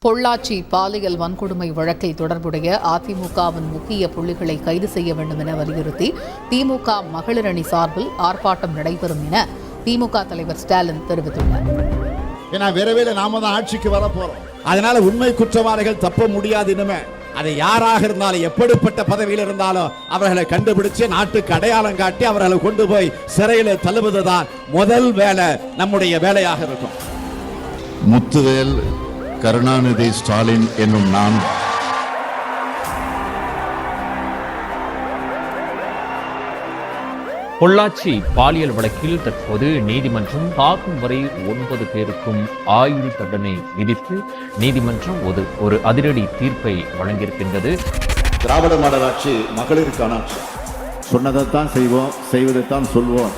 பொள்ளாச்சி பாலியல் வன்கொடுமை வழக்கில் தொடர்புடைய அதிமுகவின் முக்கிய புள்ளிகளை கைது செய்ய வேண்டும் என வலியுறுத்தி திமுக மகளிர் அணி சார்பில் ஆர்ப்பாட்டம் நடைபெறும் என திமுக தலைவர் ஸ்டாலின் தெரிவித்துள்ளார். ஏன்னா விரைவில் நாம தான் ஆட்சிக்கு வர போறோம். அதனால உண்மை குற்றவாளிகள் தப்ப முடியாது. இனிமே அதை யாராக இருந்தாலும் எப்படிப்பட்ட பதவியில் இருந்தாலும் அவர்களை கண்டுபிடிச்சு நாட்டுக்கு அடையாளம் காட்டி அவர்களை கொண்டு போய் சிறையில் தள்ளுவதுதான் முதல் வேலை, நம்முடைய வேலையாக இருக்கும். முத்துவேல் கருணாநிதி ஸ்டாலின் என்னும் நான் பொள்ளாச்சி பாலியல் வழக்கில் தற்போது நீதிமன்றம் தாக்கும் வரை 9 பேருக்கும் ஆயுள் தண்டனை விதித்து நீதிமன்றம் ஒரு அதிரடி தீர்ப்பை வழங்கியிருக்கின்றது. திராவிட மாடல் ஆட்சி மகளிருக்கான ஆட்சி. சொன்னதைத்தான் செய்வோம், செய்வதைத்தான் சொல்வோம்.